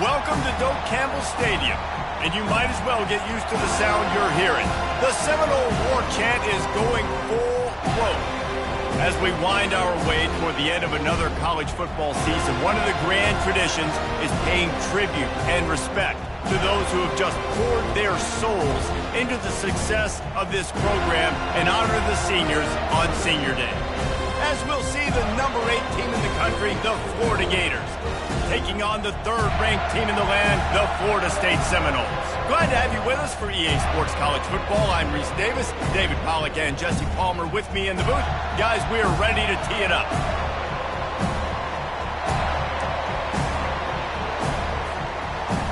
Welcome to Doak Campbell Stadium, and you might as well get used to the sound you're hearing. The Seminole War Chant is going full throat. As we wind our way toward the end of another college football season, one of the grand traditions is paying tribute and respect to those who have just poured their souls into the success of this program and honor the seniors on Senior Day. As we'll see the number 8 team in the country, the Florida Gators, taking on the third-ranked team in the land, the Florida State Seminoles. Glad to have you with us for EA Sports College Football. I'm Reese Davis, David Pollack and Jesse Palmer with me in the booth. Guys, we are ready to tee it up.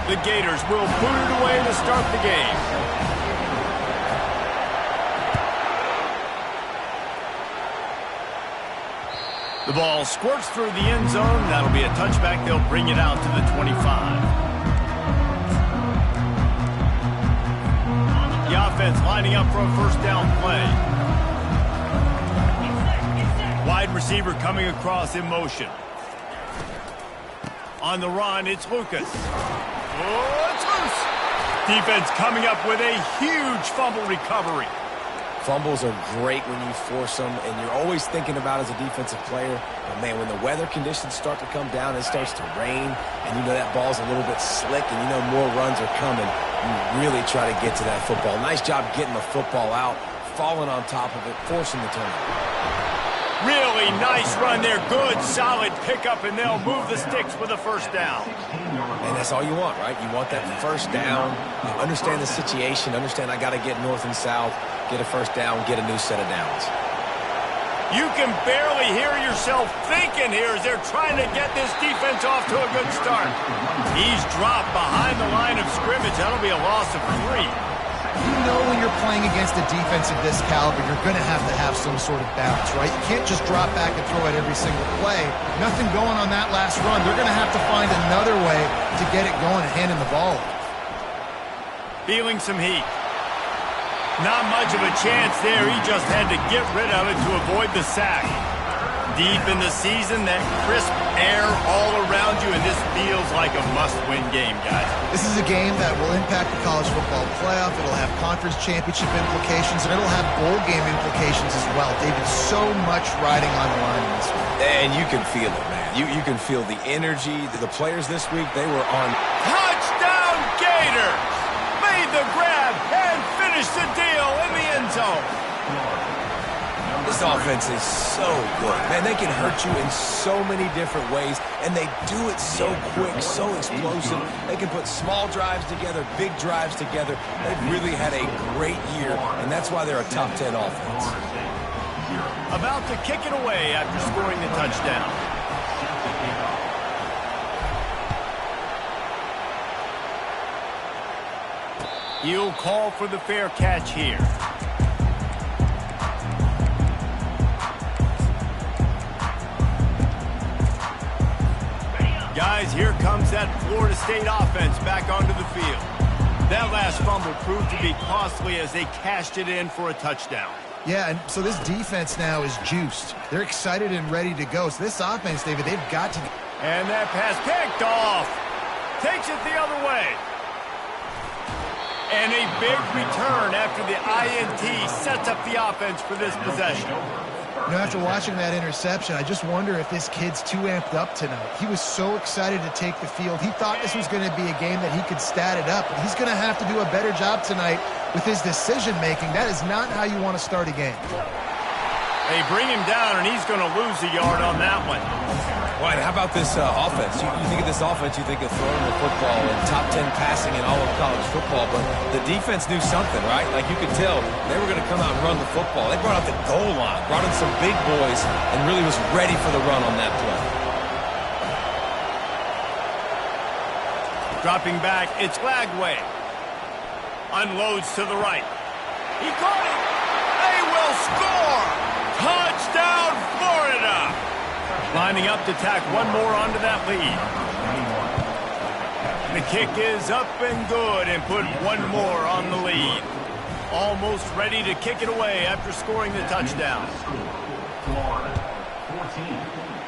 The Gators will boot it away to start the game. The ball squirts through the end zone. That'll be a touchback. They'll bring it out to the 25. The offense lining up for a first down play. Wide receiver coming across in motion. On the run, it's Lucas. Oh, it's loose. Defense coming up with a huge fumble recovery. Fumbles are great when you force them, and you're always thinking about as a defensive player, but man, when the weather conditions start to come down, it starts to rain, and you know that ball's a little bit slick, and you know more runs are coming, you really try to get to that football. Nice job getting the football out, falling on top of it, forcing the turnover. Really nice run there. Good, solid pickup, and they'll move the sticks with a first down. And that's all you want, right? You want that first down. You understand the situation. Understand I got to get north and south, get a first down, get a new set of downs. You can barely hear yourself thinking here as they're trying to get this defense off to a good start. He's dropped behind the line of scrimmage. That'll be a loss of 3. You know when you're playing against a defense of this caliber, you're going to have some sort of balance, right? You can't just drop back and throw it every single play. Nothing going on that last run. They're going to have to find another way to get it going and hand him the ball. Feeling some heat. Not much of a chance there. He just had to get rid of it to avoid the sack. Deep in the season, that crisp air all around you, and this feels like a must-win game, guys. This is a game that will impact the college football playoff. It'll have conference championship implications, and it'll have bowl game implications as well. David, so much riding on the line in this one. And you can feel it, man. You can feel the energy. The players this week, they were on. Touchdown, Gators! Made the grab and finished the deal in the end zone. This offense is so good. Man, they can hurt you in so many different ways, and they do it so quick, so explosive. They can put small drives together, big drives together. They've really had a great year, and that's why they're a top 10 offense. About to kick it away after scoring the touchdown. He'll call for the fair catch here. Guys, here comes that Florida State offense back onto the field. That last fumble proved to be costly as they cashed it in for a touchdown. Yeah, and so this defense now is juiced. They're excited and ready to go. So this offense, David, they've got to... And that pass picked off. Takes it the other way. And a big return after the INT sets up the offense for this possession. You know, after watching that interception, I just wonder if this kid's too amped up tonight. He was so excited to take the field. He thought this was going to be a game that he could stat it up. But he's going to have to do a better job tonight with his decision-making. That is not how you want to start a game. They bring him down, and he's going to lose a yard on that one. Well, how about this offense? You think of this offense, you think of throwing the football and top 10 passing in all of college football, but the defense knew something, right? Like you could tell they were going to come out and run the football. They brought out the goal line, brought in some big boys, and really was ready for the run on that play. Dropping back, it's Lagway. Unloads to the right. He caught it. They will score. Touchdown, Florida. Lining up to tack one more onto that lead. The kick is up and good and put one more on the lead. Almost ready to kick it away after scoring the touchdown. Florida 14,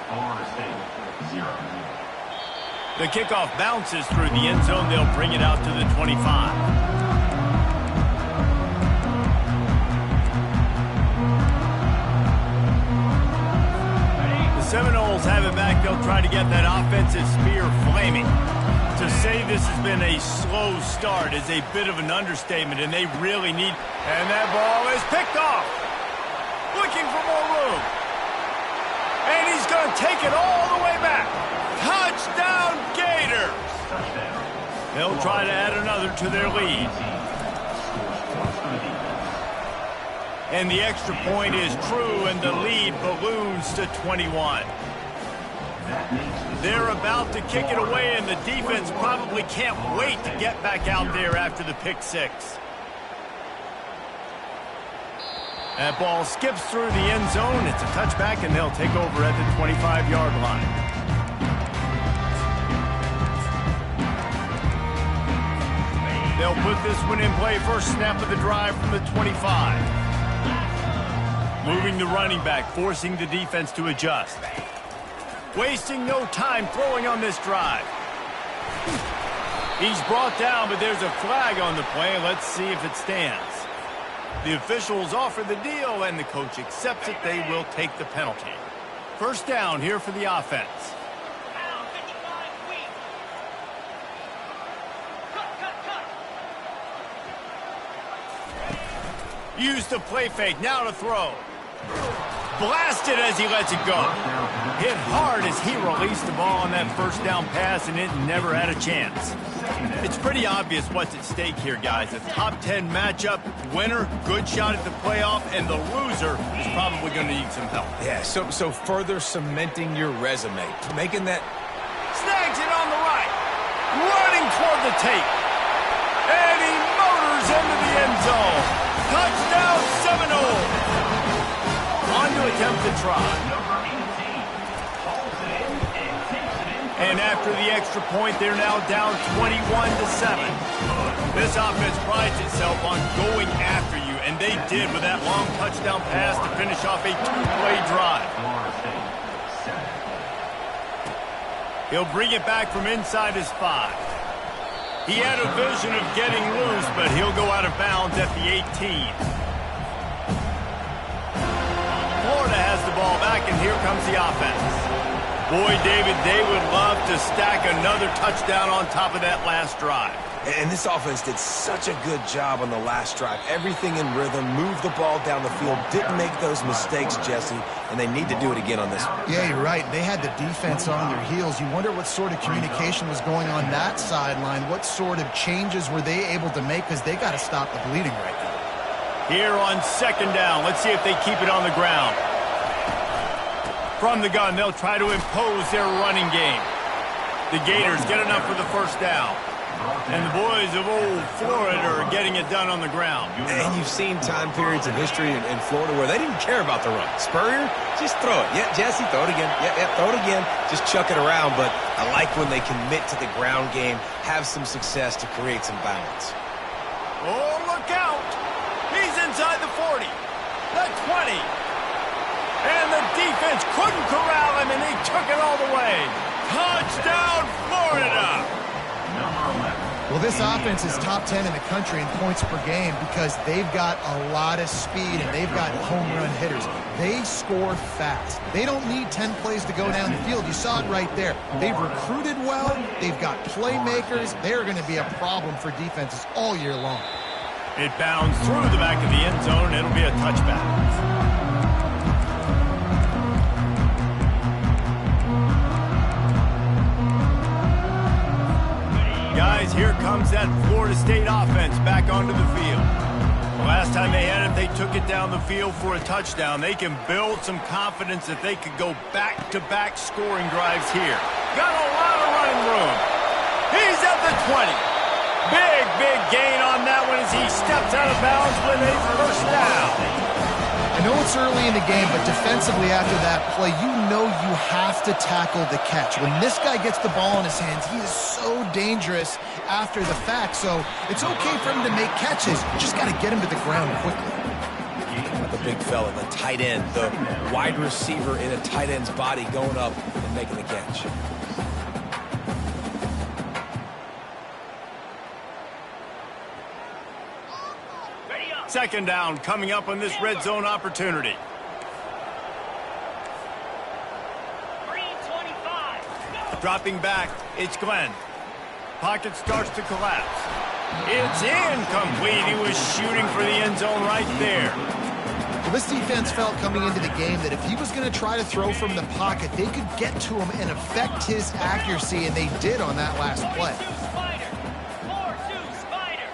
Florida State 0. The kickoff bounces through the end zone. They'll bring it out to the 25. The Seminoles have it back. They'll try to get that offensive spear flaming. To say this has been a slow start is a bit of an understatement, and they really need... And that ball is picked off. Looking for more room. And he's going to take it all the way back. Touchdown, Gators! They'll try to add another to their lead. And the extra point is true, and the lead balloons to 21. They're about to kick it away, and the defense probably can't wait to get back out there after the pick six. That ball skips through the end zone. It's a touchback, and they'll take over at the 25-yard line. They'll put this one in play. First snap of the drive from the 25. Moving the running back, forcing the defense to adjust. Wasting no time throwing on this drive. He's brought down, but there's a flag on the play. Let's see if it stands. The officials offer the deal, and the coach accepts it. They will take the penalty. First down here for the offense. Use the play fake. Now to throw. Blasted as he lets it go. Hit hard as he released the ball on that first down pass, and it never had a chance. It's pretty obvious what's at stake here, guys. A top 10 matchup, winner, good shot at the playoff, and the loser is probably going to need some help. Yeah, so further cementing your resume. Making that... Snags it on the right. Running toward the tape. And he motors into the end zone. Touchdown, Seminoles. On to attempt the try. And after the extra point, they're now down 21-7. This offense prides itself on going after you, and they did with that long touchdown pass to finish off a two-play drive. He'll bring it back from inside his 5. He had a vision of getting loose, but he'll go out of bounds at the 18. Florida has the ball back, and here comes the offense. Boy, David, they would love to stack another touchdown on top of that last drive. And this offense did such a good job on the last drive. Everything in rhythm, moved the ball down the field, didn't make those mistakes, Jesse, and they need to do it again on this one. Yeah, you're right. They had the defense on their heels. You wonder what sort of communication was going on that sideline. What sort of changes were they able to make, because they got to stop the bleeding right now. Here on second down, let's see if they keep it on the ground. From the gun, they'll try to impose their running game. The Gators get enough for the first down. And the boys of old Florida are getting it done on the ground. And you've seen time periods in history in Florida where they didn't care about the run. Spurrier, just throw it. Yeah, Jesse, throw it again. Yeah, throw it again. Just chuck it around. But I like when they commit to the ground game, have some success to create some balance. Oh, look out. He's inside the 40, the 20. And the defense couldn't corral him, and they took it all the way. Touchdown, Florida! Well, this offense is top 10 in the country in points per game because they've got a lot of speed and they've got home run hitters. They score fast. They don't need 10 plays to go down the field. You saw it right there. They've recruited well. They've got playmakers. They're going to be a problem for defenses all year long. It bounds through the back of the end zone. It'll be a touchback. Guys, here comes that Florida State offense back onto the field. The last time they had it, they took it down the field for a touchdown. They can build some confidence that they could go back-to-back scoring drives here. Got a lot of running room. He's at the 20. Big gain on that one as he steps out of bounds with a first down. I know it's early in the game, but defensively after that play, you know you have to tackle the catch. When this guy gets the ball in his hands, he is so dangerous after the fact. So it's okay for him to make catches. You just got to get him to the ground quickly. The big fella, the tight end, the wide receiver in a tight end's body going up and making the catch. Second down coming up on this red zone opportunity. 3:25. Dropping back, it's Glenn. Pocket starts to collapse. It's incomplete. He was shooting for the end zone right there. Well, this defense felt coming into the game that if he was going to try to throw from the pocket, they could get to him and affect his accuracy, and they did on that last play. 4-2 Spider. 4-2 Spider.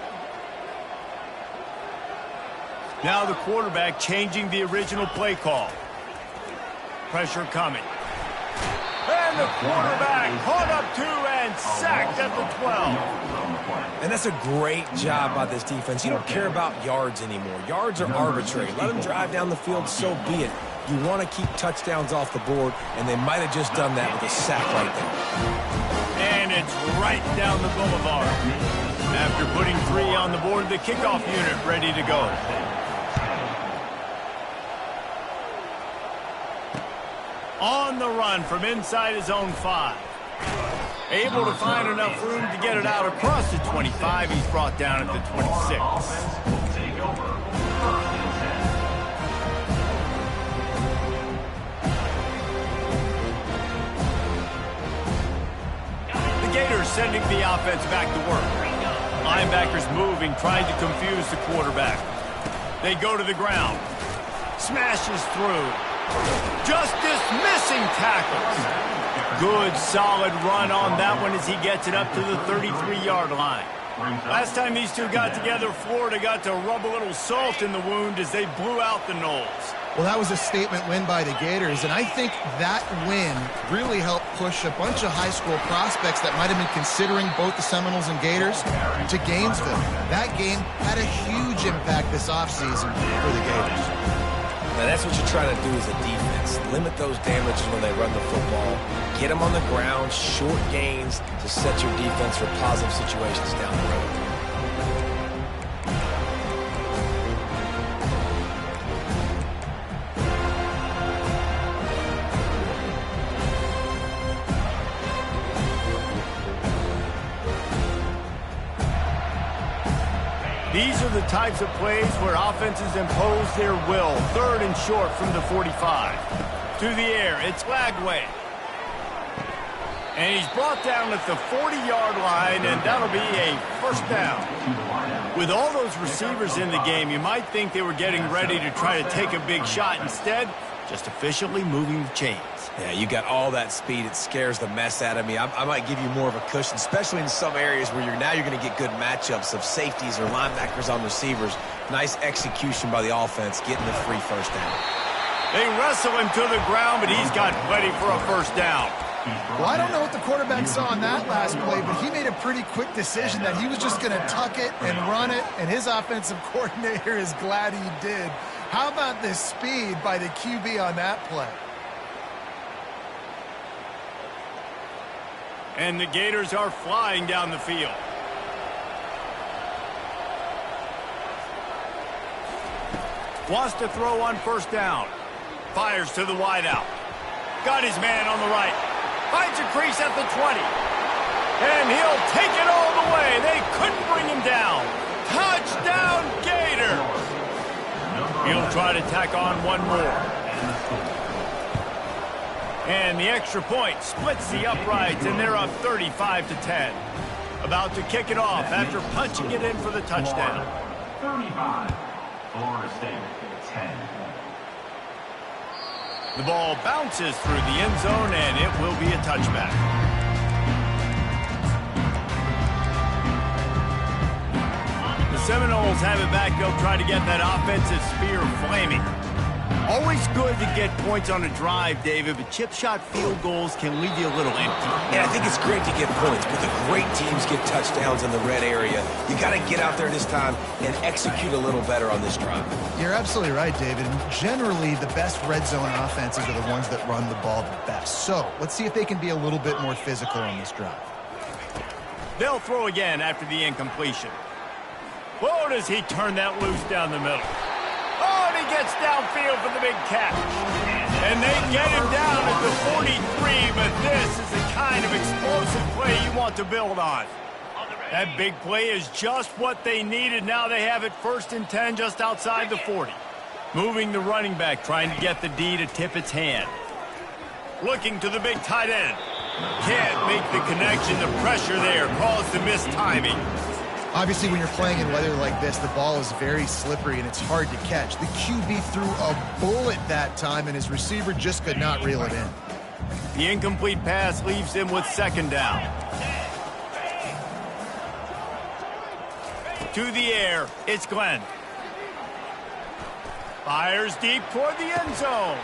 Now the quarterback changing the original play call. Pressure coming. And the quarterback caught up to and sacked at the 12. And that's a great job by this defense. You don't care about yards anymore. Yards are arbitrary. Let them drive down the field, so be it. You want to keep touchdowns off the board, and they might have just done that with a sack right there. And it's right down the boulevard. After putting 3 on the board, the kickoff unit ready to go. On the run from inside his own 5. Able to find enough room to get it out across the 25. He's brought down at the 26. The Gators sending the offense back to work. Linebackers moving, trying to confuse the quarterback. They go to the ground. Smashes through. Just dismissing tackles. Good, solid run on that one as he gets it up to the 33-yard line. Last time these two got together, Florida got to rub a little salt in the wound as they blew out the Noles. Well, that was a statement win by the Gators, and I think that win really helped push a bunch of high school prospects that might have been considering both the Seminoles and Gators to Gainesville. That game had a huge impact this offseason for the Gators. Now, that's what you try to do as a defense. Limit those damages when they run the football. Get them on the ground, short gains to set your defense for positive situations down the road. These are the types of plays where offenses impose their will. 3rd and short from the 45. To the air, it's Lagway. And he's brought down at the 40-yard line, and that'll be a first down. With all those receivers in the game, you might think they were getting ready to try to take a big shot. Instead, just efficiently moving the chains. Yeah, you got all that speed. It scares the mess out of me. I might give you more of a cushion, especially in some areas where you're going to get good matchups of safeties or linebackers on receivers. Nice execution by the offense, getting the free first down. They wrestle him to the ground, but he's got plenty for a first down. Well, I don't know what the quarterback saw on that last play, but he made a pretty quick decision that he was just going to tuck it and run it, and his offensive coordinator is glad he did. How about the speed by the QB on that play? And the Gators are flying down the field. Wants to throw on first down. Fires to the wideout. Got his man on the right. Finds a crease at the 20. And he'll take it all the way. They couldn't bring him down. Touchdown, Gators! He'll try to tack on one more. And the extra point splits the uprights, and they're up 35-10. About to kick it off after punching it in for the touchdown. 35, Florida State, 10. The ball bounces through the end zone, and it will be a touchback. The Seminoles have it back. They'll try to get that offensive spear flaming. Always good to get points on a drive, David, but chip shot field goals can leave you a little empty. Yeah, I think it's great to get points, but the great teams get touchdowns in the red area. You got to get out there this time and execute a little better on this drive. You're absolutely right, David. Generally, the best red zone offenses are the ones that run the ball the best. So let's see if they can be a little bit more physical on this drive. They'll throw again after the incompletion. Whoa, does he turn that loose down the middle. Oh, and he gets downfield for the big catch. And they get him down at the 43, but this is the kind of explosive play you want to build on. That big play is just what they needed. Now they have it 1st and 10 just outside the 40. Moving the running back, trying to get the D to tip its hand. Looking to the big tight end. Can't make the connection. The pressure there caused the missed timing. Obviously, when you're playing in weather like this, the ball is very slippery and it's hard to catch. The QB threw a bullet that time, and his receiver just could not reel it in. The incomplete pass leaves him with 2nd down. To the air, it's Glenn. Fires deep toward the end zone.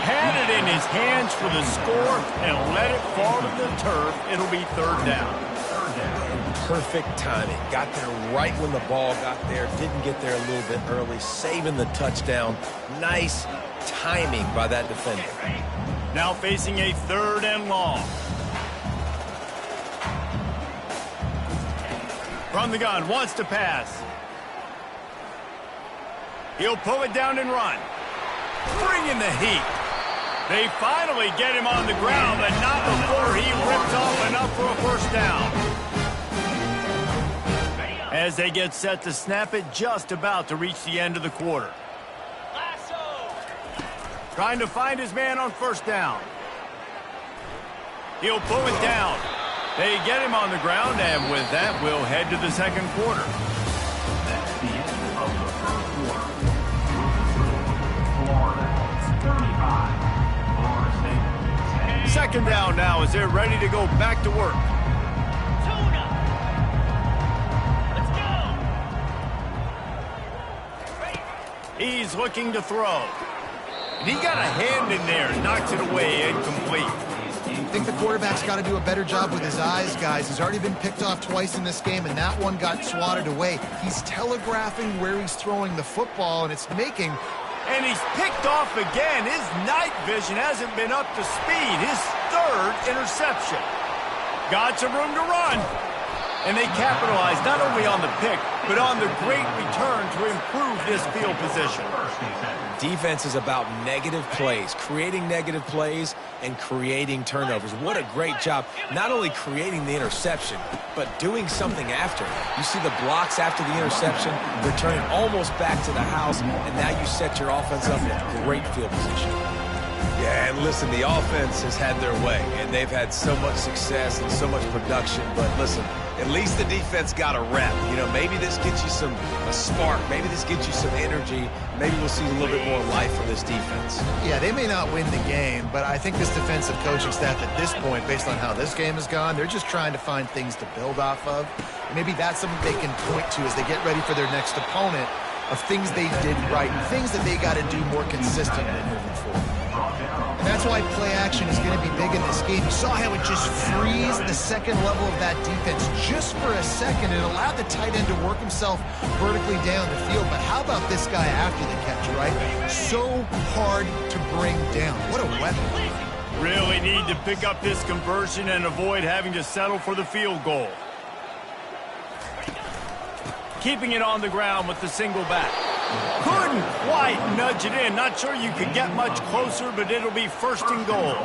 Had it in his hands for the score and let it fall to the turf. It'll be 3rd down. Perfect timing. Got there right when the ball got there. Didn't get there a little bit early. Saving the touchdown. Nice timing by that defender. Now facing a 3rd and long. From the gun, wants to pass. He'll pull it down and run. Bringing the heat. They finally get him on the ground, but not before he rips off enough for a 1st down. As they get set to snap it, just about to reach the end of the quarter. Trying to find his man on 1st down. He'll pull it down. They get him on the ground, and with that, we'll head to the 2nd quarter. That's the end of the 1st quarter. Florida 35. Florida State 10. 2nd down now as they're ready to go back to work. Tuna. Let's go. He's looking to throw. And he got a hand in there and knocks it away, incomplete. I think the quarterback's got to do a better job with his eyes, guys. He's already been picked off twice in this game, and that one got swatted away. He's telegraphing where he's throwing the football, and it's making... And he's picked off again. His night vision hasn't been up to speed. His 3rd interception. Got some room to run. And they capitalize not only on the pick, but on the great return to improve this field position. Defense is about negative plays, creating negative plays and creating turnovers. What a great job, not only creating the interception, but doing something after. You see the blocks after the interception, returning almost back to the house, and now you set your offense up in great field position. Yeah, and listen, the offense has had their way, and they've had so much success and so much production, but listen, at least the defense got a rep. You know, maybe this gets you a spark. Maybe this gets you some energy. Maybe we'll see a little bit more life from this defense. Yeah, they may not win the game, but I think this defensive coaching staff at this point, based on how this game has gone, they're just trying to find things to build off of. And maybe that's something they can point to as they get ready for their next opponent, of things they did right and things that they got to do more consistently moving forward. And that's why play action is going to be big in this game. You saw how it just frees the 2nd level of that defense just for a second. It allowed the tight end to work himself vertically down the field. But how about this guy after the catch, right? So hard to bring down. What a weapon. Really need to pick up this conversion and avoid having to settle for the field goal. Keeping it on the ground with the single back. Couldn't quite nudge it in. Not sure you could get much closer, but it'll be 1st and goal.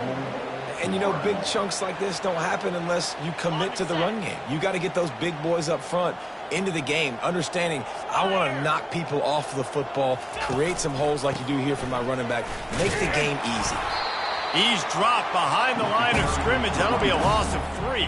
And, you know, big chunks like this don't happen unless you commit to the run game. You got to get those big boys up front into the game, understanding I want to knock people off the football, create some holes like you do here for my running back, make the game easy. He's dropped behind the line of scrimmage. That'll be a loss of 3.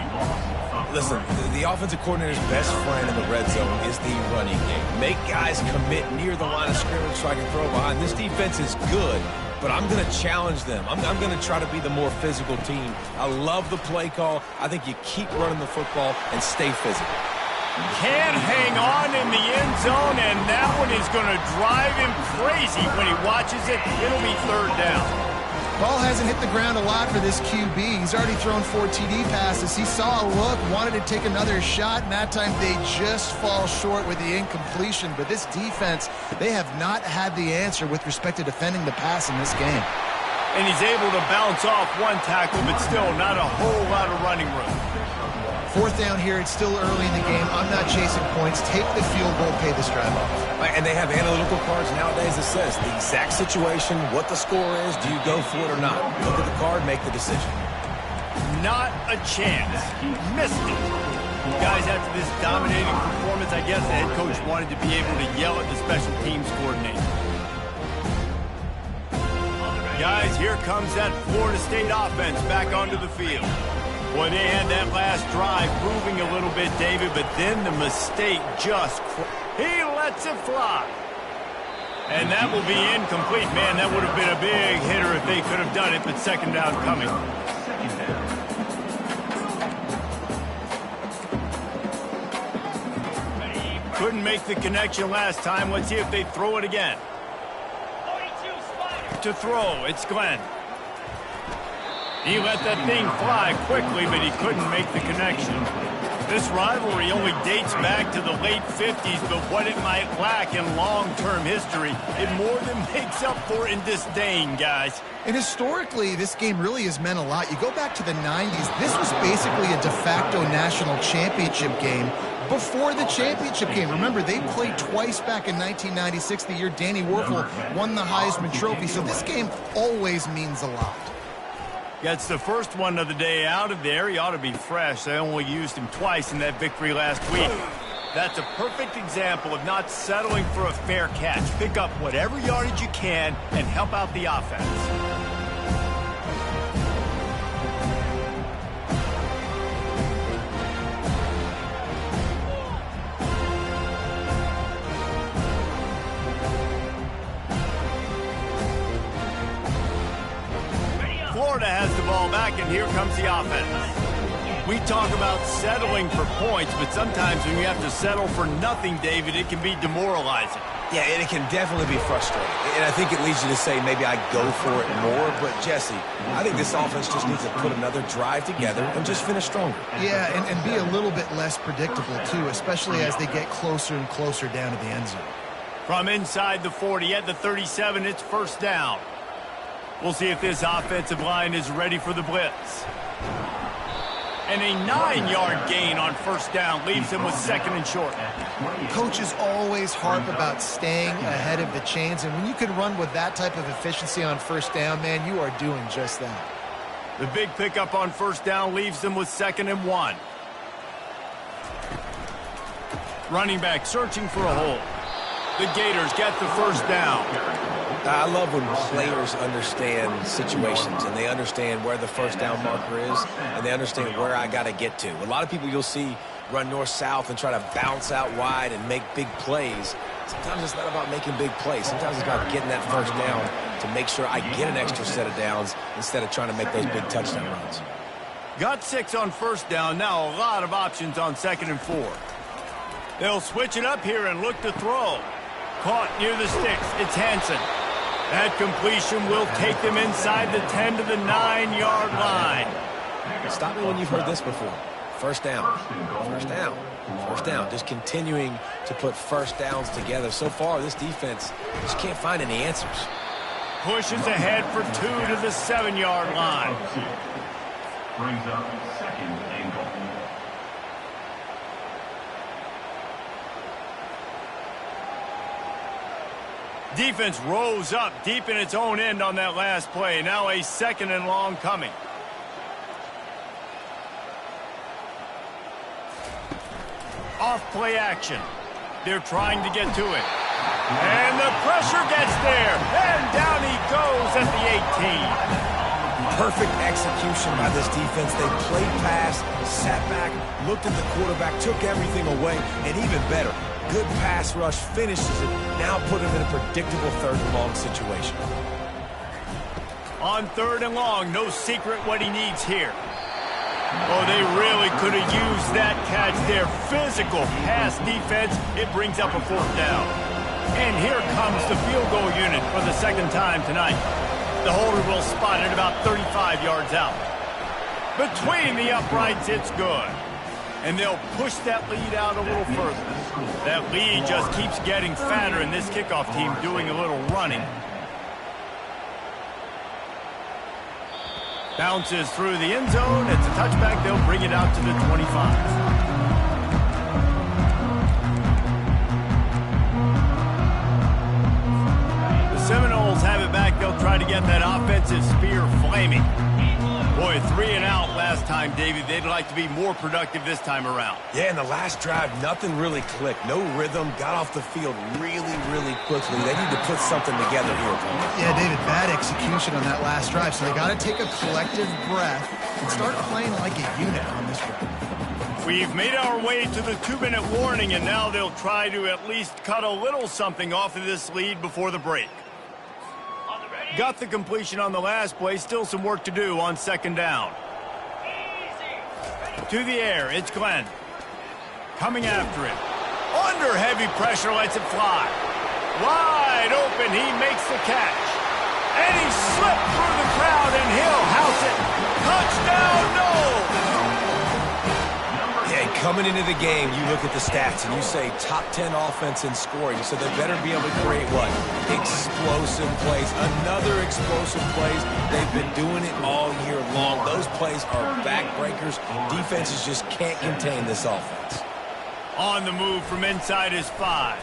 Listen, the offensive coordinator's best friend in the red zone is the running game. Make guys commit near the line of scrimmage so I can throw behind. This defense is good, but I'm going to challenge them. I'm going to try to be the more physical team. I love the play call. I think you keep running the football and stay physical. Can't hang on in the end zone, and that one is going to drive him crazy when he watches it. It'll be 3rd down. Ball hasn't hit the ground a lot for this QB. He's already thrown 4 TD passes. He saw a look, wanted to take another shot, and that time they just fall short with the incompletion. But this defense, they have not had the answer with respect to defending the pass in this game. And he's able to bounce off one tackle, but still not a whole lot of running room. 4th down here. It's still early in the game. I'm not chasing points. Take the field goal, pay this drive off. And they have analytical cards nowadays that says the exact situation, what the score is, do you go for it or not? Look at the card, make the decision. Not a chance. Missed it. Guys, after this dominating performance, I guess the head coach wanted to be able to yell at the special teams coordinator. Guys, here comes that Florida State offense back onto the field. Boy, they had that last drive moving a little bit, David, but then the mistake just... He lets it fly. And that will be incomplete. Man, that would have been a big hitter if they could have done it, but second down coming. Couldn't make the connection last time. Let's see if they throw it again. To throw, it's Glenn. He let that thing fly quickly, but he couldn't make the connection. This rivalry only dates back to the late 50s, but what it might lack in long-term history, it more than makes up for in disdain, guys. And historically, this game really has meant a lot. You go back to the 90s, this was basically a de facto national championship game before the championship game. Remember, they played twice back in 1996, the year Danny Werfel won the Heisman Trophy. So this game always means a lot. Gets the first one of the day out of there. He ought to be fresh. They only used him twice in that victory last week. That's a perfect example of not settling for a fair catch. Pick up whatever yardage you can and help out the offense. Florida has the ball back, and here comes the offense. We talk about settling for points, but sometimes when you have to settle for nothing, David, it can be demoralizing. Yeah, and it can definitely be frustrating. And I think it leads you to say maybe I go for it more. But, Jesse, I think this offense just needs to put another drive together and just finish stronger. Yeah, and be a little bit less predictable, too, especially as they get closer and closer down to the end zone. From inside the 40 at the 37, it's first down. We'll see if this offensive line is ready for the blitz. And a 9-yard gain on first down leaves him with second and short. Coaches always harp about staying ahead of the chains, and when you can run with that type of efficiency on first down, man, you are doing just that. The big pickup on first down leaves them with 2nd and 1. Running back searching for a hole. The Gators get the first down. I love when players understand situations and they understand where the first down marker is and they understand where I got to get to. A lot of people you'll see run north-south and try to bounce out wide and make big plays. Sometimes it's not about making big plays. Sometimes it's about getting that first down to make sure I get an extra set of downs instead of trying to make those big touchdown runs. Got 6 on first down. Now a lot of options on 2nd and 4. They'll switch it up here and look to throw. Caught near the sticks. It's Hansen. That completion will take them inside the 10 to the 9-yard line. Stop me when you've heard this before. First down. First down. First down. Just continuing to put first downs together. So far, this defense just can't find any answers. Pushes ahead for 2 to the 7-yard line. Brings up 2nd and goal. Defense rose up deep in its own end on that last play. Now a 2nd and long coming. Off play action. They're trying to get to it. And the pressure gets there. And down he goes at the 18. Perfect execution by this defense. They played pass, sat back, looked at the quarterback, took everything away, and even better, good pass rush, finishes it, now put him in a predictable 3rd and long situation. On 3rd and long, no secret what he needs here. Oh, they really could have used that catch there. Physical pass defense. It brings up a 4th down. And here comes the field goal unit for the 2nd time tonight. The holder will spot it about 35 yards out. Between the uprights, it's good. And they'll push that lead out a little further. That lead just keeps getting fatter, and this kickoff team doing a little running. Bounces through the end zone. It's a touchback. They'll bring it out to the 25. Seminoles have it back. They'll try to get that offensive spear flaming. Boy, 3 and out last last time, David. They'd like to be more productive this time around. Yeah, in the last drive, nothing really clicked. No rhythm, got off the field really, really quickly. They need to put something together here. Yeah, David, bad execution on that last drive, so they got to take a collective breath and start playing like a unit on this one. We've made our way to the 2-minute warning, and now they'll try to at least cut a little something off of this lead before the break. Got the completion on the last play, still some work to do on second down. To the air, it's Glenn. Coming after him. Under heavy pressure, lets it fly. Wide open, he makes the catch. And he slipped through the crowd, and he'll house it. Touchdown, no! Coming into the game, you look at the stats and you say top 10 offense in scoring, so they better be able to create what? Explosive plays. Another explosive plays. They've been doing it all year long. Those plays are backbreakers. Defenses just can't contain this offense. On the move from inside his 5.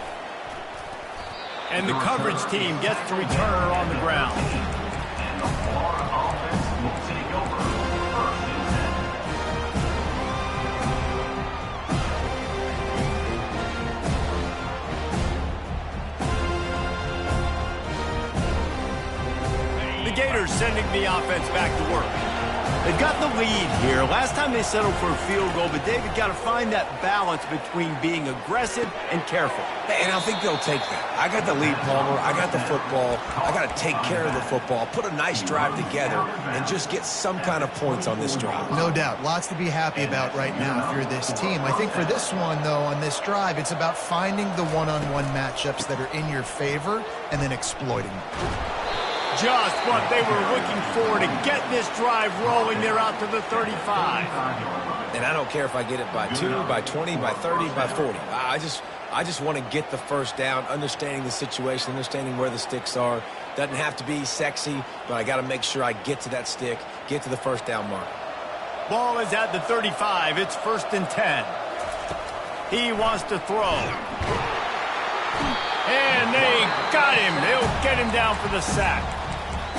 And the coverage team gets the returner on the ground. And the Florida offense will take over 1st and 10. The Gators sending the offense back to work. They've got the lead here. Last time they settled for a field goal, but David got to find that balance between being aggressive and careful. And I think they'll take that. I got the lead, Palmer. I got the football. I got to take care of the football, put a nice drive together, and just get some kind of points on this drive. No doubt. Lots to be happy about right now if you're this team. I think for this one, though, on this drive, it's about finding the one-on-one matchups that are in your favor and then exploiting them. Just what they were looking for to get this drive rolling. They're out to the 35. And I don't care if I get it by 2, by 20, by 30, by 40. I just want to get the first down, understanding the situation, understanding where the sticks are. Doesn't have to be sexy, but I got to make sure I get to that stick, get to the first down mark. Ball is at the 35. It's 1st and 10. He wants to throw. And they got him. They'll get him down for the sack.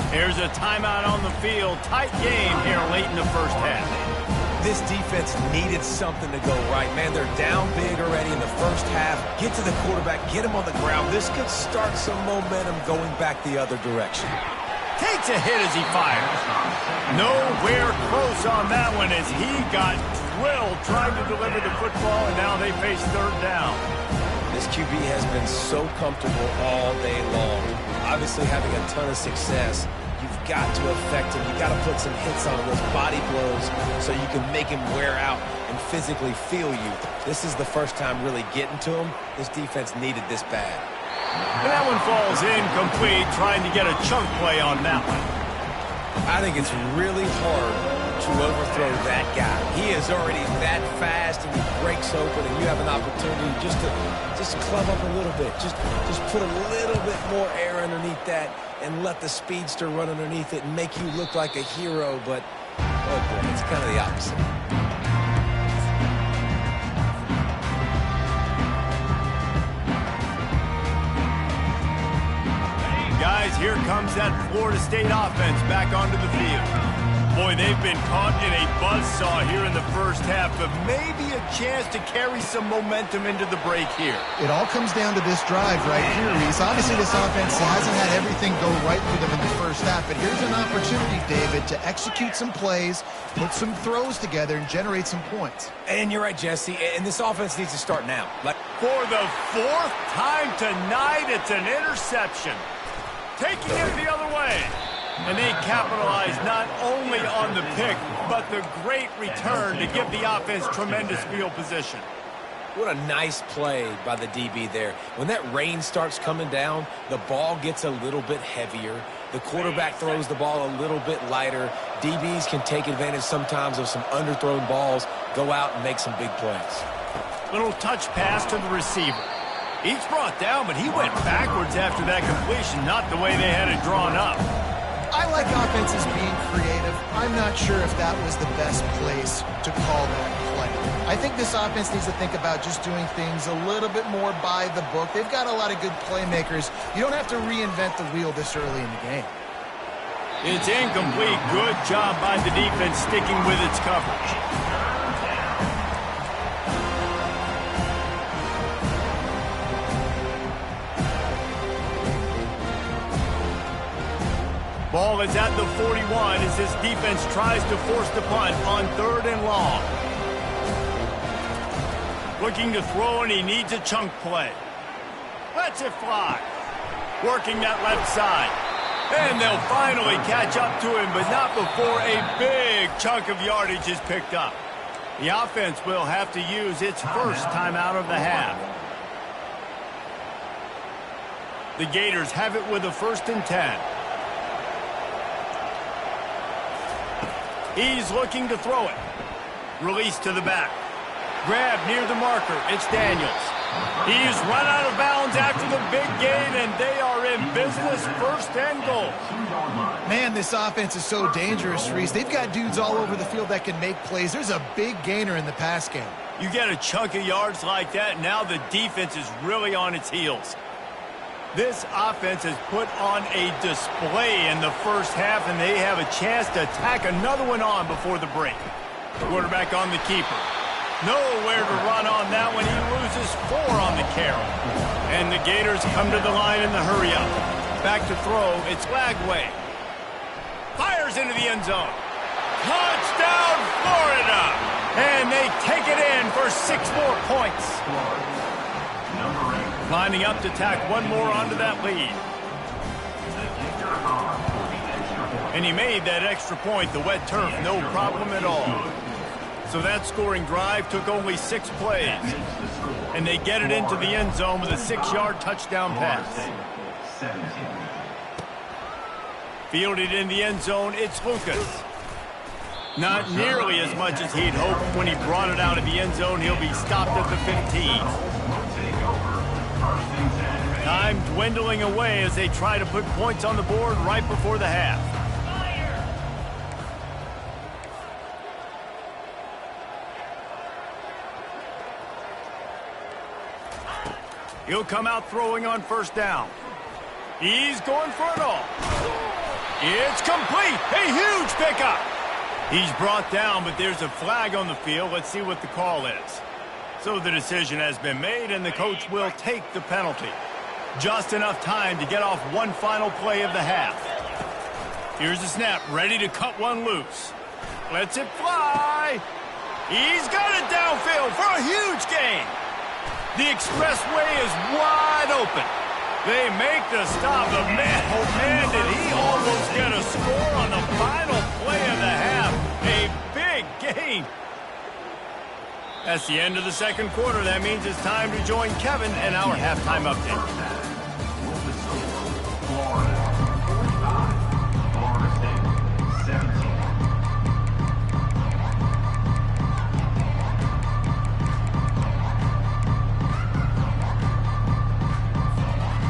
Here's a timeout on the field. Tight game here late in the first half. This defense needed something to go right. Man, they're down big already in the first half. Get to the quarterback, get him on the ground. This could start some momentum going back the other direction. Takes a hit as he fires. Nowhere close on that one as he got drilled trying to deliver the football, and now they face third down. This QB has been so comfortable all day long. Obviously having a ton of success. You've got to affect him. You've got to put some hits on those body blows so you can make him wear out and physically feel you. This is the first time really getting to him. This defense needed this bad. And that one falls incomplete, trying to get a chunk play on that one. I think it's really hard to overthrow that guy. He is already that fast, and he breaks open, and you have an opportunity just to club up a little bit. Just put a little bit more air underneath that and let the speedster run underneath it and make you look like a hero, but, oh boy, it's kind of the opposite. Guys, here comes that Florida State offense back onto the field. Boy, they've been caught in a buzzsaw here in the first half, but maybe a chance to carry some momentum into the break here. It all comes down to this drive right here, Reese. Obviously, this offense hasn't had everything go right for them in the first half, but here's an opportunity, David, to execute some plays, put some throws together, and generate some points. And you're right, Jesse, and this offense needs to start now. For the 4th time tonight, it's an interception. Taking it the other way. And they capitalize not only on the pick, but the great return to give the offense tremendous field position. What a nice play by the DB there. When that rain starts coming down, the ball gets a little bit heavier. The quarterback throws the ball a little bit lighter. DBs can take advantage sometimes of some underthrown balls, go out and make some big plays. Little touch pass to the receiver. He's brought down, but he went backwards after that completion, not the way they had it drawn up. I like offenses being creative. I'm not sure if that was the best place to call that play. I think this offense needs to think about just doing things a little bit more by the book. They've got a lot of good playmakers. You don't have to reinvent the wheel this early in the game. It's incomplete. Good job by the defense sticking with its coverage. Ball is at the 41 as his defense tries to force the punt on 3rd and long. Looking to throw, and he needs a chunk play. Lets it fly. Working that left side. And they'll finally catch up to him, but not before a big chunk of yardage is picked up. The offense will have to use its first timeout of the half. The Gators have it with a 1st and 10. He's looking to throw it. Release to the back. Grab near the marker. It's Daniels. He's run out of bounds after the big gain, and they are in business, 1st and goal. Man, this offense is so dangerous, Reese. They've got dudes all over the field that can make plays. There's a big gainer in the pass game. You get a chunk of yards like that, now the defense is really on its heels. This offense has put on a display in the first half, and they have a chance to tack another one on before the break. Quarterback on the keeper. Nowhere to run on that one. He loses 4 on the carry. And the Gators come to the line in the hurry-up. Back to throw. It's Lagway. Fires into the end zone. Touchdown, Florida! And they take it in for 6 more points. Lining up to tack one more onto that lead. And he made that extra point. The wet turf, no problem at all. So that scoring drive took only 6 plays. And they get it into the end zone with a 6-yard touchdown pass. Fielded in the end zone, it's Lucas. Not nearly as much as he'd hoped. When he brought it out of the end zone, he'll be stopped at the 15. Time dwindling away as they try to put points on the board right before the half. He'll come out throwing on 1st down. He's going for it all. It's complete. A huge pickup. He's brought down, but there's a flag on the field. Let's see what the call is. So the decision has been made, and the coach will take the penalty. Just enough time to get off one final play of the half. Here's the snap, ready to cut one loose. Lets it fly. He's got it downfield for a huge gain. The expressway is wide open. They make the stop. But man, oh man, did he almost get a score on the final play of the half. A big gain. That's the end of the 2nd quarter. That means it's time to join Kevin and our halftime update.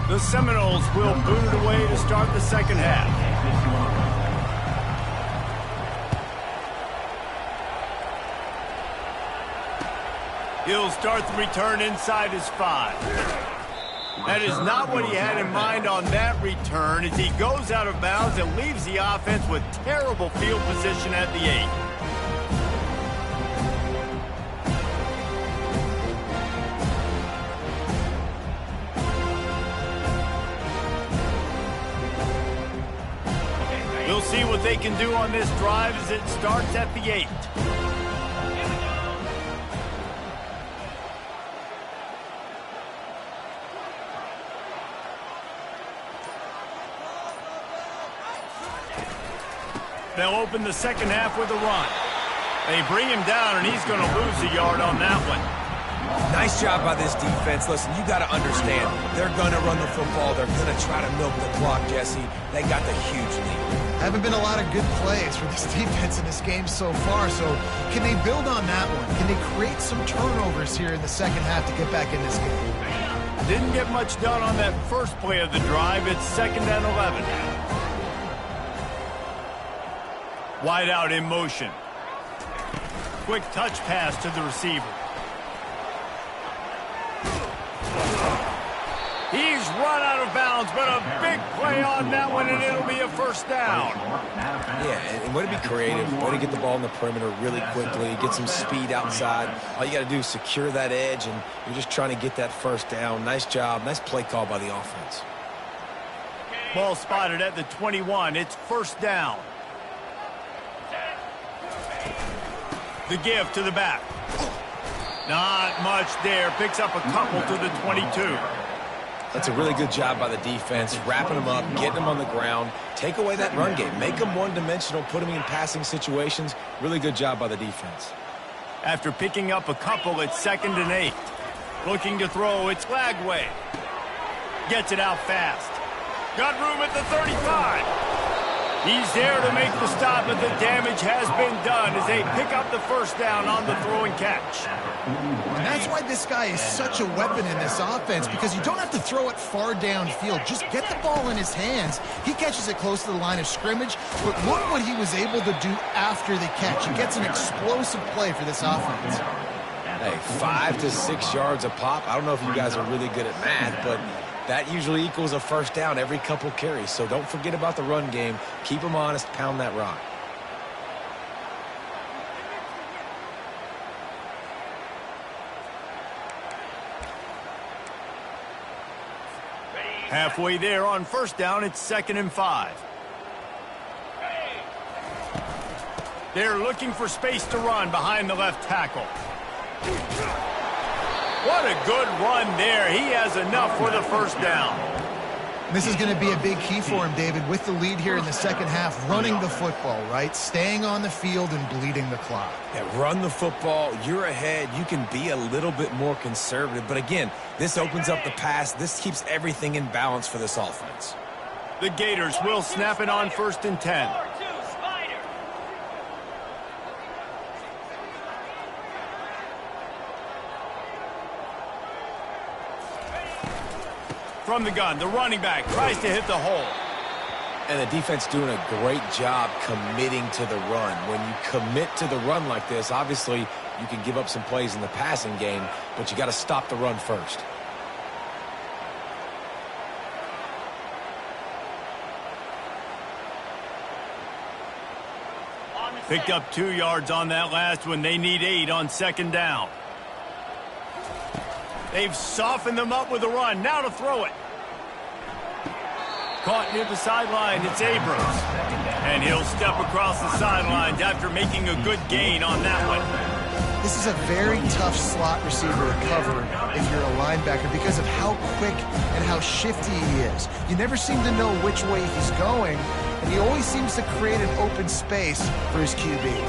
The Seminoles will boot it away to start the 2nd half. He'll start the return inside his 5. That is not what he had in mind on that return as he goes out of bounds and leaves the offense with terrible field position at the 8. We'll see what they can do on this drive as it starts at the 8. They'll open the 2nd half with a run. They bring him down, and he's going to lose a yard on that one. Nice job by this defense. Listen, you got to understand, they're going to run the football. They're going to try to milk the clock, Jesse. They got the huge lead. Haven't been a lot of good plays for this defense in this game so far, so can they build on that one? Can they create some turnovers here in the 2nd half to get back in this game? Didn't get much done on that first play of the drive. It's 2nd and 11. Wide out in motion. Quick touch pass to the receiver. He's run out of bounds, but a big play on that one, and it'll be a first down. Yeah, and way to be creative, way to get the ball in the perimeter really quickly, get some speed outside. All you got to do is secure that edge, and you're just trying to get that first down. Nice job. Nice play call by the offense. Ball spotted at the 21. It's first down. The give to the back. Not much there. Picks up a couple to the 22. That's a really good job by the defense, wrapping them up, getting them on the ground. Take away that run game. Make them one-dimensional, put them in passing situations. Really good job by the defense. After picking up a couple, it's 2nd and 8. Looking to throw, it's Lagway. Gets it out fast. Got room at the 35. He's there to make the stop, but the damage has been done as they pick up the first down on the throw and catch. And that's why this guy is such a weapon in this offense, because you don't have to throw it far downfield. Just get the ball in his hands. He catches it close to the line of scrimmage, but look what he was able to do after the catch. He gets an explosive play for this offense. Hey, 5 to 6 yards a pop. I don't know if you guys are really good at math, but that usually equals a first down every couple carries. So don't forget about the run game. Keep them honest. Pound that rock. Halfway there on first down, it's 2nd and 5. They're looking for space to run behind the left tackle. What a good run there. He has enough for the first down. This is going to be a big key for him, David, with the lead here in the second half, running the football, right? Staying on the field and bleeding the clock. Yeah, run the football. You're ahead. You can be a little bit more conservative. But again, this opens up the pass. This keeps everything in balance for this offense. The Gators will snap it on 1st and 10. From the gun, the running back tries to hit the hole. And the defense doing a great job committing to the run. When you commit to the run like this, obviously you can give up some plays in the passing game, but you got to stop the run first. Picked up 2 yards on that last one. They need 8 on 2nd down. They've softened them up with a run. Now to throw it. Caught near the sideline. It's Abrams. And he'll step across the sidelines after making a good gain on that one. This is a very tough slot receiver to cover if you're a linebacker because of how quick and how shifty he is. You never seem to know which way he's going, and he always seems to create an open space for his QB.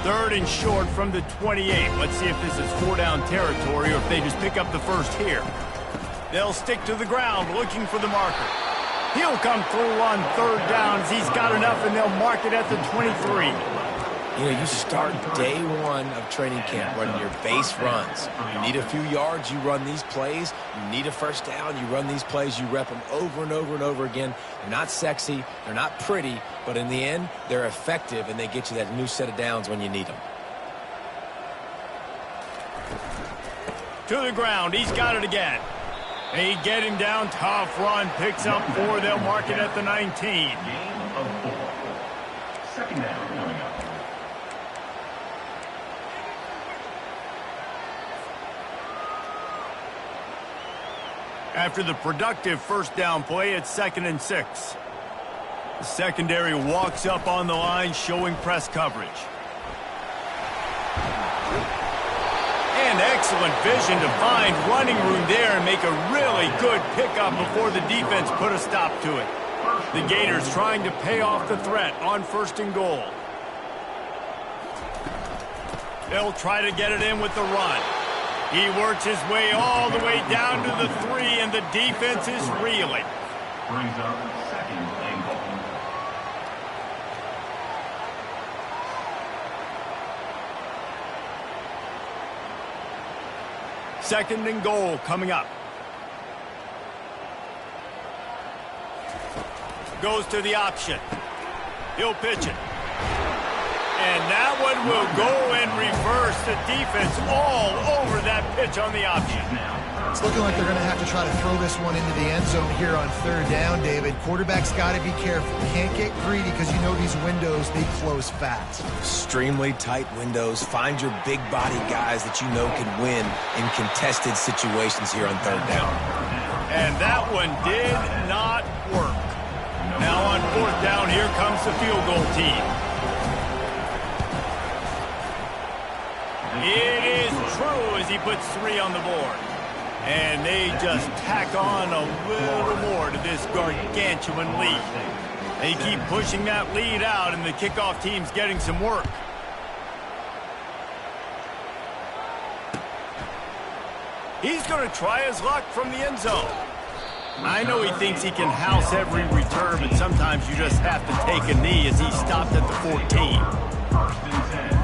3rd and short from the 28. Let's see if this is 4-down territory or if they just pick up the first here. They'll stick to the ground looking for the marker. He'll come through on 3rd down as he's got enough, and they'll mark it at the 23. You know, you start day 1 of training camp running your base runs. You need a few yards, you run these plays. You need a first down, you run these plays. You rep them over and over and over again. They're not sexy, they're not pretty, but in the end, they're effective, and they get you that new set of downs when you need them. To the ground, he's got it again. They get him down, tough run, picks up 4. They'll mark it at the 19. Gain of 4. 2nd down coming up. After the productive first down play, it's 2nd and 6. The secondary walks up on the line, showing press coverage. And excellent vision to find running room there and make a really good pickup before the defense put a stop to it. The Gators trying to pay off the threat on 1st and goal. They'll try to get it in with the run. He works his way all the way down to the 3, and the defense is reeling. Brings up 2nd and goal. Second and goal coming up. Goes to the option. He'll pitch it. And that one will go and reverse the defense all over that pitch on the option. It's looking like they're going to have to try to throw this one into the end zone here on third down, David. Quarterback's got to be careful. Can't get greedy because you know these windows, they close fast. Extremely tight windows. Find your big body guys that you know can win in contested situations here on third down. And that one did not work. Now on fourth down, here comes the field goal team. It is true as he puts 3 on the board. And they just tack on a little more to this gargantuan lead. They keep pushing that lead out, and the kickoff team's getting some work. He's going to try his luck from the end zone. I know he thinks he can house every return, but sometimes you just have to take a knee as he stopped at the 14. First and 10.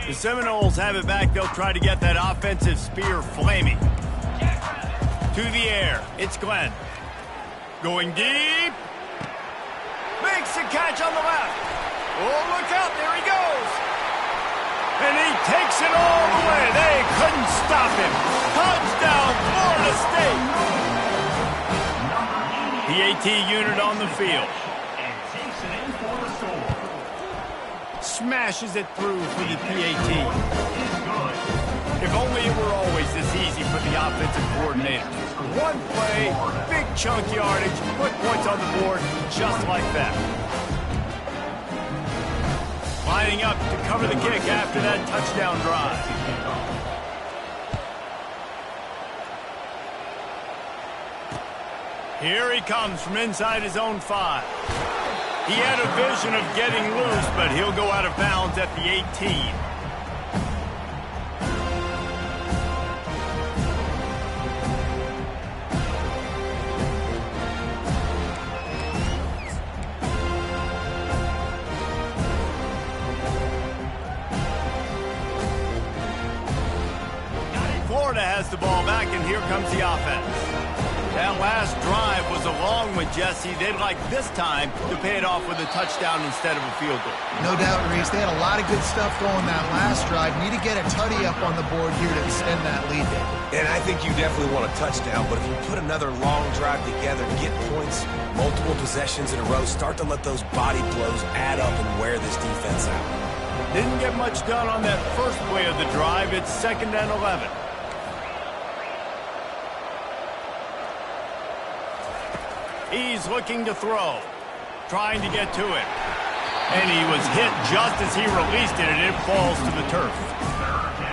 The Seminoles have it back. They'll try to get that offensive spear flaming. To the air. It's Glenn. Going deep. Makes the catch on the left. Oh, look out. There he goes. And he takes it all the way. They couldn't stop him. Touchdown, Florida State. PAT unit on the field. And takes it in for the score. Smashes it through for the PAT. Is good. If only it were always this easy for the offensive coordinator. One play, big chunk yardage, put points on the board just like that. Lining up to cover the kick after that touchdown drive. Here he comes from inside his own 5. He had a vision of getting loose, but he'll go out of bounds at the 18. Florida has the ball back, and here comes the offense. That last drive was a long one, Jesse. They'd like this time to pay it off with a touchdown instead of a field goal. No doubt, Reese. They had a lot of good stuff going that last drive. Need to get a tutty up on the board here to extend that lead, David. And I think you definitely want a touchdown, but if you put another long drive together, get points, multiple possessions in a row, start to let those body blows add up and wear this defense out. Didn't get much done on that first play of the drive. It's 2nd and 11. He's looking to throw, trying to get to it. And he was hit just as he released it, and it falls to the turf.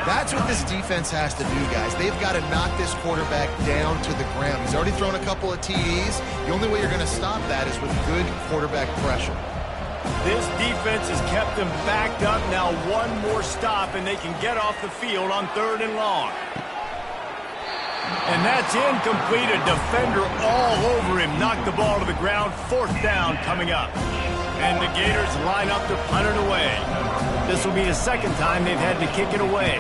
That's what this defense has to do, guys. They've got to knock this quarterback down to the ground. He's already thrown a couple of TDs. The only way you're going to stop that is with good quarterback pressure. This defense has kept them backed up. Now one more stop, and they can get off the field on 3rd and long. And that's incomplete. A defender all over him. Knocked the ball to the ground. 4th down coming up. And the Gators line up to punt it away. This will be the 2nd time they've had to kick it away.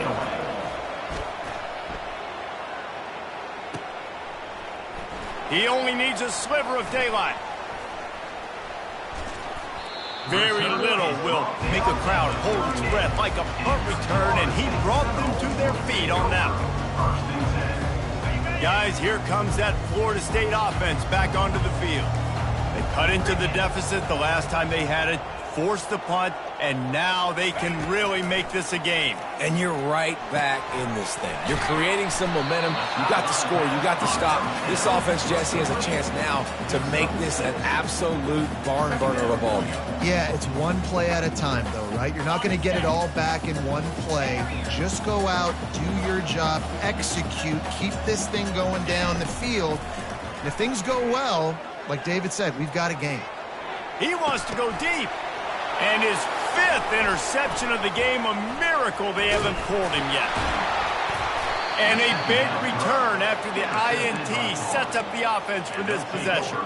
He only needs a sliver of daylight. Very little will make a crowd hold its breath like a punt return, and he brought them to their feet on that one. Guys, here comes that Florida State offense back onto the field. They cut into the deficit the last time they had it, forced the punt, and now they can really make this a game. And you're right back in this thing. You're creating some momentum. You got the score. You got the stop. This offense, Jesse, has a chance now to make this an absolute barn burner of a ball game. Yeah, it's one play at a time, though, right? You're not going to get it all back in one play. Just go out, do your job, execute, keep this thing going down the field. And if things go well, like David said, we've got a game. He wants to go deep. And his 5th interception of the game, a miracle they haven't pulled him yet. And a big return after the INT sets up the offense for this possession.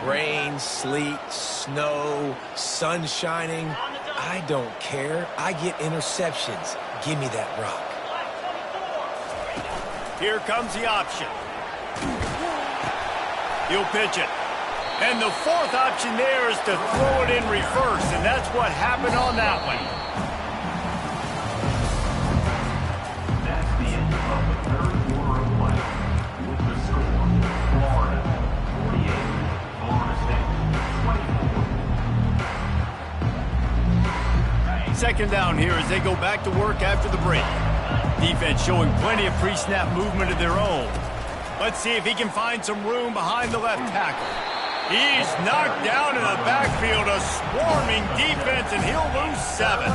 Rain, sleet, snow, sun shining. I don't care. I get interceptions. Give me that rock. Here comes the option. He'll pitch it. And the fourth option there is to throw it in reverse, and that's what happened on that one. That's the end of the third quarter of play. With the score, Florida 48, Florida State 24. Second down here as they go back to work after the break. Defense showing plenty of pre-snap movement of their own. Let's see if he can find some room behind the left tackle. He's knocked down in the backfield, a swarming defense, and he'll lose 7.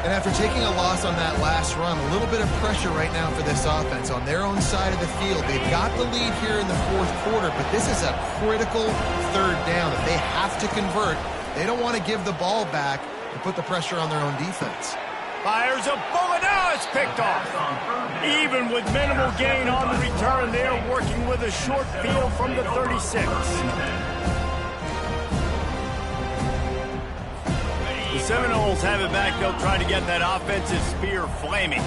And after taking a loss on that last run, a little bit of pressure right now for this offense on their own side of the field. They've got the lead here in the fourth quarter, but this is a critical third down that they have to convert. They don't want to give the ball back and put the pressure on their own defense. Fires a bullet. Now it's picked off. Even with minimal gain on the return, they're working with a short field from the 36. The Seminoles have it back. They'll try to get that offensive spear flaming.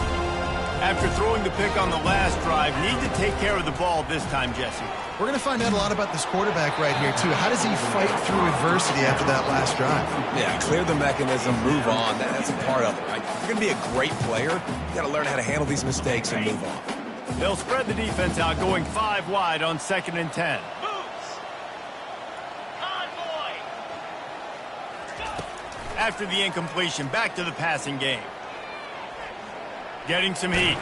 After throwing the pick on the last drive, need to take care of the ball this time, Jesse. We're going to find out a lot about this quarterback right here, too. How does he fight through adversity after that last drive? Yeah, clear the mechanism, move on. That's a part of it, right? If you're going to be a great player, you got to learn how to handle these mistakes and move on. They'll spread the defense out, going 5 wide on 2nd and 10. After the incompletion, back to the passing game. Getting some heat.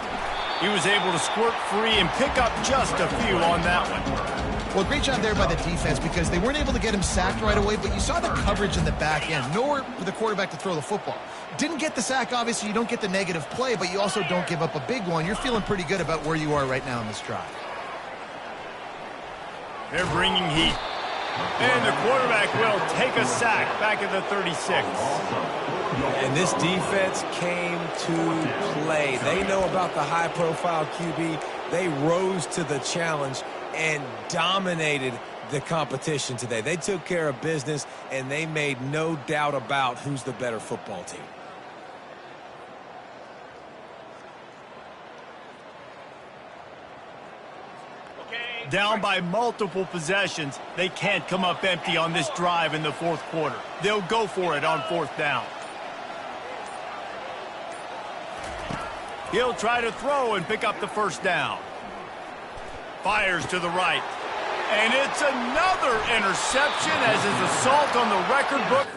He was able to squirt free and pick up just a few on that one. Well, great job there by the defense because they weren't able to get him sacked right away, but you saw the coverage in the back end. Nowhere for the quarterback to throw the football. Didn't get the sack, obviously. You don't get the negative play, but you also don't give up a big one. You're feeling pretty good about where you are right now in this drive. They're bringing heat. And the quarterback will take a sack back at the 36. And this defense came to play. They know about the high-profile QB. They rose to the challenge and dominated the competition today. They took care of business, and they made no doubt about who's the better football team. Down by multiple possessions, they can't come up empty on this drive in the fourth quarter. They'll go for it on 4th down. He'll try to throw and pick up the first down. Fires to the right. And it's another interception as his assault on the record book